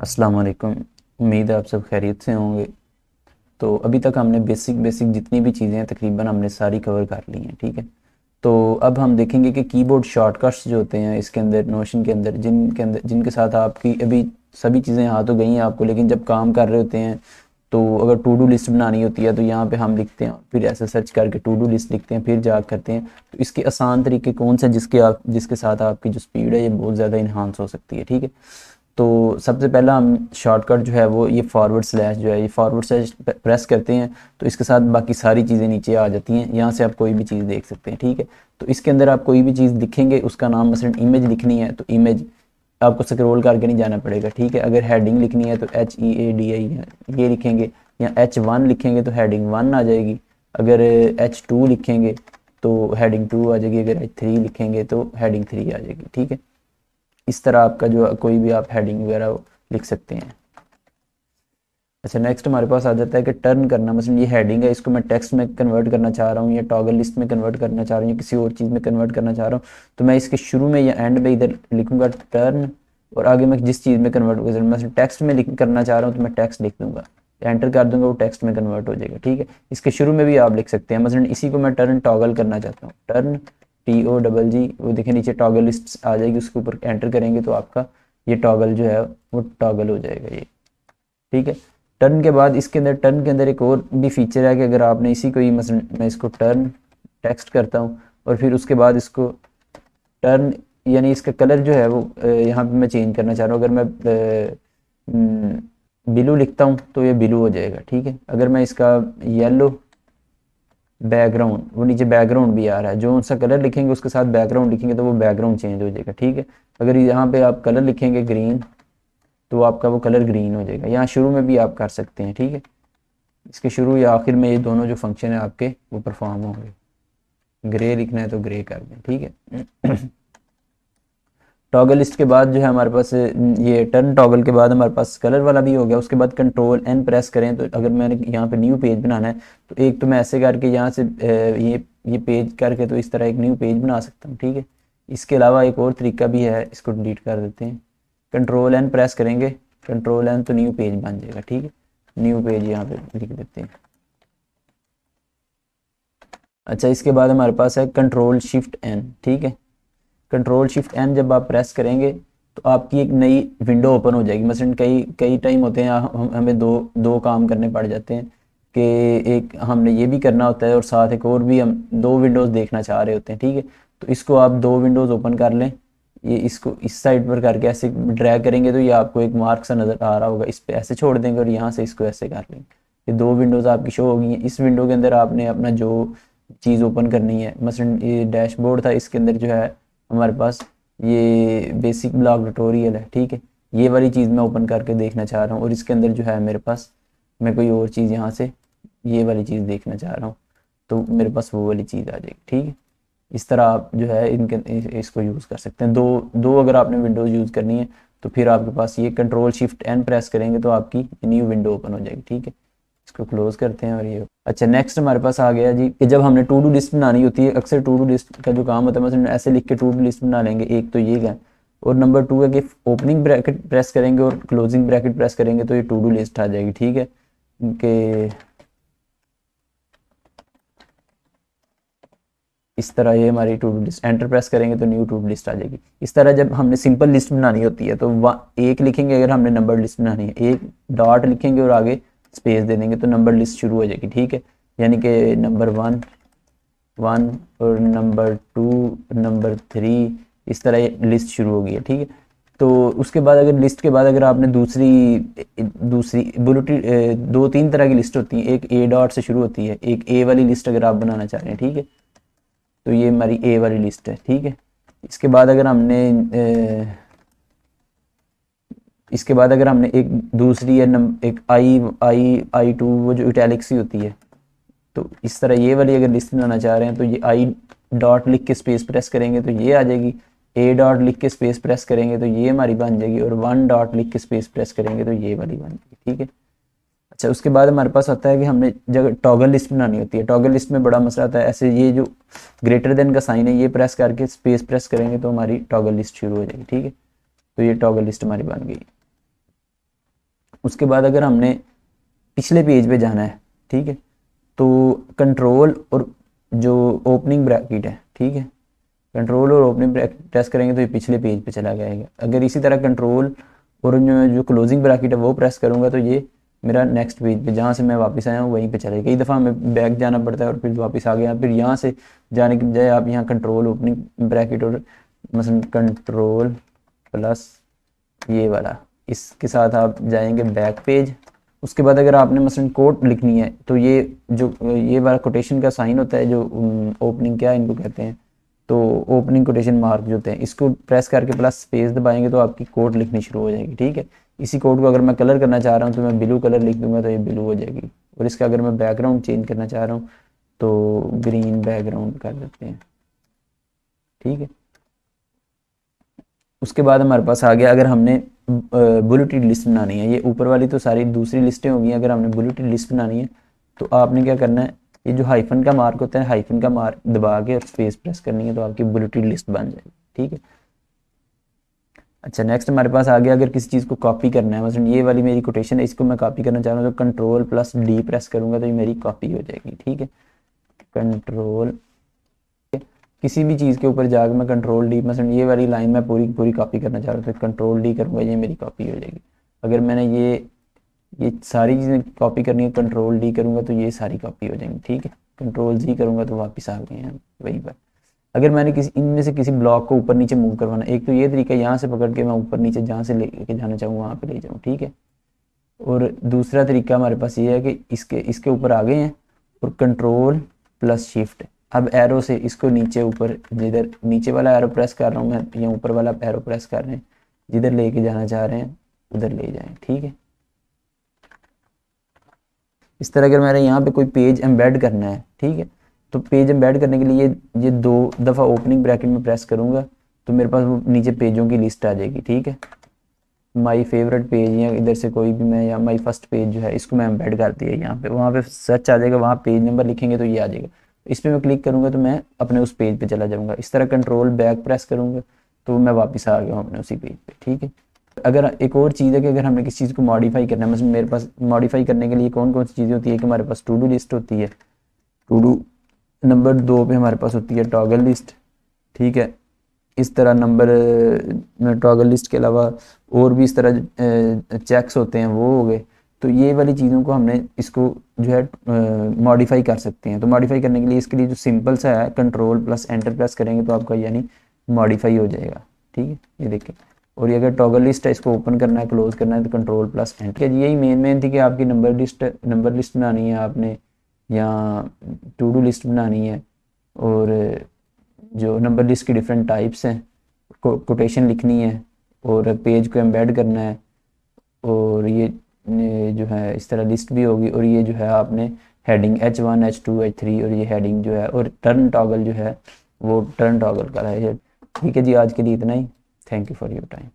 अस्सलाम वालेकुम। उम्मीद है आप सब खैरियत से होंगे। तो अभी तक हमने बेसिक बेसिक जितनी भी चीज़ें हैं तकरीबन हमने सारी कवर कर ली हैं, ठीक है। तो अब हम देखेंगे कि कीबोर्ड शॉर्टकट्स जो होते हैं इसके अंदर, नोशन के अंदर, जिनके साथ आपकी अभी सभी चीज़ें यहाँ तो गई हैं आपको, लेकिन जब काम कर रहे होते हैं तो अगर टू डू लिस्ट बनानी होती है तो यहाँ पे हम लिखते हैं, फिर ऐसे सर्च करके टू डू लिस्ट लिखते हैं, फिर जा करते हैं। तो इसके आसान तरीके कौन से जिसके साथ आपकी जो स्पीड है ये बहुत ज़्यादा इन्हांस हो सकती है, ठीक है। तो सबसे पहला हम शॉर्टकट जो है वो ये फॉरवर्ड स्लैश जो है, ये फॉरवर्ड स्लैश प्रेस करते हैं तो इसके साथ बाकी सारी चीज़ें नीचे आ जाती हैं। यहाँ से आप कोई भी चीज़ देख सकते हैं, ठीक है। तो इसके अंदर आप कोई भी चीज़ लिखेंगे, उसका नाम मसलन इमेज लिखनी है तो इमेज आपको स्क्रॉल करके नहीं जाना पड़ेगा, ठीक है। अगर हेडिंग लिखनी है तो HEADI है ये लिखेंगे, या H1 लिखेंगे तो हेडिंग 1 आ जाएगी। अगर H2 लिखेंगे तो हेडिंग 2 आ जाएगी। अगर H3 लिखेंगे तो हेडिंग 3 आ जाएगी, ठीक है। इस तरह आपका जो कोई भी आप हेडिंग वगैरह लिख सकते हैं। अच्छा, नेक्स्ट हमारे पास आ जाता है कि टर्न करना। मतलब ये हेडिंग है, इसको मैं टेक्स्ट में कन्वर्ट करना चाह रहा हूँ या टॉगल लिस्ट में कन्वर्ट करना चाह रहा हूँ या किसी और चीज़ में कन्वर्ट करना चाह रहा हूँ, तो मैं इसके शुरू में या एंड में इधर लिखूंगा टर्न, और आगे मैं जिस चीज़ में कन्वर्ट कर, मैं टेक्स्ट में करना चाह रहा हूँ तो मैं टेक्स्ट लिख दूंगा, एंटर कर दूंगा, वो टेक्स्ट में कन्वर्ट हो जाएगा, ठीक है। इसके शुरू में भी आप लिख सकते हैं। मतलब इसी को मैं टर्न टॉगल करना चाहता हूँ, टर्न TOGG, वो देखें नीचे टॉगल लिस्ट आ जाएगी, उसके ऊपर एंटर करेंगे तो आपका ये टॉगल जो है वो टॉगल हो जाएगा ये, ठीक है। टर्न के बाद इसके अंदर, टर्न के अंदर एक और भी फीचर है कि अगर आपने इसी को ही, मसलन मैं इसको टर्न टेक्स्ट करता हूँ और फिर उसके बाद इसको टर्न, यानी इसका कलर जो है वो यहाँ पे मैं चेंज करना चाह रहा हूँ। अगर मैं ब्लू लिखता हूँ तो ये ब्लू हो जाएगा, ठीक है। अगर मैं इसका येलो बैकग्राउंड, वो नीचे बैकग्राउंड भी आ रहा है, जो सा कलर लिखेंगे उसके साथ बैकग्राउंड लिखेंगे तो वो बैकग्राउंड चेंज हो जाएगा, ठीक है। अगर यहाँ पे आप कलर लिखेंगे ग्रीन तो आपका वो कलर ग्रीन हो जाएगा। यहाँ शुरू में भी आप कर सकते हैं, ठीक है। इसके शुरू या आखिर में ये दोनों जो फंक्शन है आपके वो परफॉर्म होंगे। ग्रे लिखना है तो ग्रे कर दें, ठीक है। टॉगल लिस्ट के बाद जो है हमारे पास ये टर्न टॉगल के बाद हमारे पास कलर वाला भी हो गया। उसके बाद Ctrl+N प्रेस करें तो अगर मैंने यहाँ पे न्यू पेज बनाना है तो एक तो मैं ऐसे करके यहाँ से ये पेज करके तो इस तरह एक न्यू पेज बना सकता हूँ, ठीक है। इसके अलावा एक और तरीका भी है, इसको डिलीट कर देते हैं। Ctrl+N प्रेस करेंगे, Ctrl+N तो न्यू पेज बन जाएगा, ठीक है। न्यू पेज यहाँ पे लिख देते हैं। अच्छा, इसके बाद हमारे पास है Ctrl+Shift+N, ठीक है। Ctrl+Shift+N जब आप प्रेस करेंगे तो आपकी एक नई विंडो ओपन हो जाएगी। मसलन कई कई टाइम होते हैं हमें दो दो काम करने पड़ जाते हैं कि एक हमने ये भी करना होता है और साथ एक और भी हम दो विंडोज़ देखना चाह रहे होते हैं, ठीक है। तो इसको आप दो विंडोज़ ओपन कर लें, ये इसको इस साइड पर करके ऐसे ड्रैग करेंगे तो ये आपको एक मार्क सा नज़र आ रहा होगा, इस पर ऐसे छोड़ देंगे और यहाँ से इसको ऐसे कर लेंगे, ये दो विंडोज़ आपकी शो होगी। इस विंडो के अंदर आपने अपना जो चीज़ ओपन करनी है, मसलन ये डैशबोर्ड था, इसके अंदर जो है हमारे पास ये बेसिक ब्लॉग ट्यूटोरियल है, ठीक है। ये वाली चीज़ मैं ओपन करके देखना चाह रहा हूँ और इसके अंदर जो है मेरे पास, मैं कोई और चीज़ यहाँ से ये वाली चीज़ देखना चाह रहा हूँ तो मेरे पास वो वाली चीज़ आ जाएगी, ठीक है। इस तरह आप जो है इसको यूज़ कर सकते हैं। दो दो अगर आपने विंडोज़ यूज़ करनी है तो फिर आपके पास ये Ctrl+Shift+N प्रेस करेंगे तो आपकी न्यू विंडो ओपन हो जाएगी, ठीक है। इसको क्लोज करते हैं और ये, अच्छा, नेक्स्ट हमारे पास आ गया जी कि जब हमने टू डू लिस्ट बनानी होती है, अक्सर टू डू लिस्ट का जो काम होता है, मतलब ऐसे लिख के टू डू लिस्ट बना लेंगे, एक तो ये है। और नंबर 2 है कि ओपनिंग ब्रैकेट प्रेस करेंगे और क्लोजिंग ब्रैकेट प्रेस करेंगे तो ये टू डू लिस्ट आ जाएगी, ठीक है। कि इस तरह ये हमारी to do list, enter press करेंगे तो न्यू टू डू लिस्ट आ जाएगी। इस तरह जब हमने सिंपल लिस्ट बनानी होती है तो एक लिखेंगे, अगर हमने नंबर लिस्ट बनानी है एक डॉट लिखेंगे और आगे स्पेस दे देंगे तो नंबर लिस्ट शुरू हो जाएगी, ठीक है। यानी कि नंबर 1 1 और नंबर 2 नंबर 3, इस तरह ये लिस्ट शुरू हो गई है, ठीक है। तो उसके बाद अगर लिस्ट के बाद अगर आपने दूसरी दूसरी बुलेटिन, 2-3 तरह की लिस्ट होती है, एक ए डॉट से शुरू होती है, एक ए वाली लिस्ट अगर आप बनाना चाह रहे हैं, ठीक है। तो ये हमारी ए वाली लिस्ट है, ठीक है। इसके बाद अगर हमने इसके बाद अगर हमने एक दूसरी है एक I2 वो जो इटैलिक सी होती है, तो इस तरह ये वाली अगर लिस्ट बनाना चाह रहे हैं तो ये आई डॉट लिख के स्पेस प्रेस करेंगे तो ये आ जाएगी। ए डॉट लिख के स्पेस प्रेस करेंगे तो ये हमारी बन जाएगी, और 1 डॉट लिख के स्पेस प्रेस करेंगे तो ये वाली बन जाएगी, ठीक है। अच्छा, उसके बाद हमारे पास आता है कि हमने जब टॉगल लिस्ट बनानी होती है, टॉगल लिस्ट में बड़ा मसला आता है, ऐसे ये जो ग्रेटर देन का साइन है ये प्रेस करके स्पेस प्रेस करेंगे तो हमारी टॉगल लिस्ट शुरू हो जाएगी, ठीक है। तो ये टॉगल लिस्ट हमारी बन गई। उसके बाद अगर हमने पिछले पेज पे जाना है, ठीक है, तो कंट्रोल और जो ओपनिंग ब्रैकेट है, ठीक है, कंट्रोल और ओपनिंग ब्रैकेट प्रेस करेंगे तो ये पिछले पेज पे चला जाएगा। अगर इसी तरह कंट्रोल और जो क्लोजिंग ब्रैकेट है वो प्रेस करूँगा तो ये मेरा नेक्स्ट पेज पे जहाँ से मैं वापस आया हूँ वहीं पे चले। कई दफ़ा हमें बैक जाना पड़ता है और फिर वापस आ गया, फिर यहाँ से जाने के बजाय आप यहाँ कंट्रोल ओपनिंग ब्रैकेट और मसलन कंट्रोल प्लस ये वाला, इसके साथ आप जाएंगे बैक पेज। उसके बाद अगर आपने मसलन कोट लिखनी है तो ये जो ये वाला कोटेशन का साइन होता है, जो ओपनिंग क्या इनको कहते हैं, तो ओपनिंग कोटेशन मार्क जो होते हैं, इसको प्रेस करके प्लस स्पेस दबाएंगे तो आपकी कोड लिखनी शुरू हो जाएगी, ठीक है। इसी कोड को अगर मैं कलर करना चाह रहा हूँ तो मैं ब्लू कलर लिख दूंगा तो ये ब्लू हो जाएगी। और इसका अगर मैं बैकग्राउंड चेंज करना चाह रहा हूँ तो ग्रीन बैकग्राउंड कर देते हैं, ठीक है। उसके बाद हमारे पास आ गया, अगर हमने बुलेटेड लिस्ट बनानी है, ये ऊपर वाली तो सारी दूसरी लिस्टें होंगी, अगर हमने बुलेटेड लिस्ट बनानी है तो आपने क्या करना है, ये जो हाइफन का मार्क होता है, हाइफन का मार्क दबा के और स्पेस प्रेस करनी है तो आपकी बुलेटेड लिस्ट बन जाएगी, ठीक है। अच्छा, नेक्स्ट हमारे पास आ गया, अगर किसी चीज़ को कॉपी करना है, मतलब ये वाली मेरी कोटेशन है, इसको मैं कॉपी करना चाह रहा हूँ तो कंट्रोल प्लस डी प्रेस करूँगा तो ये मेरी कॉपी हो जाएगी, ठीक है। कंट्रोल, किसी भी चीज़ के ऊपर जाकर मैं कंट्रोल डी, मतलब ये वाली लाइन मैं पूरी कॉपी करना चाह रहा हूँ तो कंट्रोल डी करूँगा, ये मेरी कॉपी हो जाएगी। अगर मैंने ये सारी चीज़ें कॉपी करनी है, कंट्रोल डी करूँगा तो ये सारी कॉपी हो जाएंगी, ठीक है। कंट्रोल जी करूँगा तो वापस आ गए हैं वहीं पर। अगर मैंने इनमें से किसी ब्लॉक को ऊपर नीचे मूव करवाना, एक तो ये तरीका यहाँ से पकड़ के मैं ऊपर नीचे जहाँ से लेके जाना चाहूँ वहाँ पे ले जाऊँ, ठीक है। और दूसरा तरीका हमारे पास ये है कि इसके ऊपर आ गए हैं और कंट्रोल प्लस शिफ्ट, अब एरो से इसको नीचे ऊपर, जिधर नीचे वाला एरो प्रेस कर रहा हूँ मैं, या ऊपर वाला एरो प्रेस कर रहे हैं, जिधर लेके जाना चाह रहे हैं उधर ले जाएं, ठीक है। इस तरह अगर मैंने यहाँ पे कोई पेज एम्बेड करना है, ठीक है, तो पेज एम्बेड करने के लिए ये 2 दफ़ा ओपनिंग ब्रैकेट में प्रेस करूँगा तो मेरे पास वो नीचे पेजों की लिस्ट आ जाएगी, ठीक है। माई फेवरेट पेज या इधर से कोई भी मैं, या माई फर्स्ट पेज जो है इसको मैं एम्बेड कर दिया यहाँ पे, वहाँ पे सर्च आ जाएगा, वहाँ पेज नंबर लिखेंगे तो ये आ जाएगा। इस पर मैं क्लिक करूँगा तो मैं अपने उस पेज पे चला जाऊँगा। इस तरह कंट्रोल बैक प्रेस करूँगा तो मैं वापस आ गया हूँ अपने उसी पेज पे, ठीक है। अगर एक और चीज़ है कि अगर हमने किसी चीज़ को मॉडिफाई करना है, मतलब मेरे पास मॉडिफाई करने के लिए कौन कौन सी चीज़ें होती है कि हमारे पास टू डू लिस्ट होती है, टू डू नंबर 2 पे हमारे पास होती है टॉगल लिस्ट, ठीक है। इस तरह नंबर टॉगल लिस्ट के अलावा और भी इस तरह चेक्स होते हैं, वो हो गए। तो ये वाली चीज़ों को हमने इसको जो है मॉडिफाई कर सकते हैं। तो मॉडिफाई करने के लिए इसके लिए जो सिंपल सा है, कंट्रोल प्लस एंटर प्रेस करेंगे तो आपका यानी मॉडिफाई हो जाएगा, ठीक है, ये देखें। और ये अगर टॉगल लिस्ट है, इसको ओपन करना है क्लोज करना है तो कंट्रोल प्लस एंटर। यही मेन थी कि आपकी नंबर लिस्ट बनानी है आपने, या टू डू लिस्ट बनानी है, और जो नंबर लिस्ट की डिफरेंट टाइप्स हैं, कोटेशन लिखनी है और पेज को एम्बेड करना है, और ये जो है इस तरह लिस्ट भी होगी। और ये जो है आपने हेडिंग H1 H2 H3 और ये हेडिंग जो है, और टर्न टॉगल जो है वो टर्न टॉगल का है। ठीक है जी, आज के लिए इतना ही। Thank you for your time.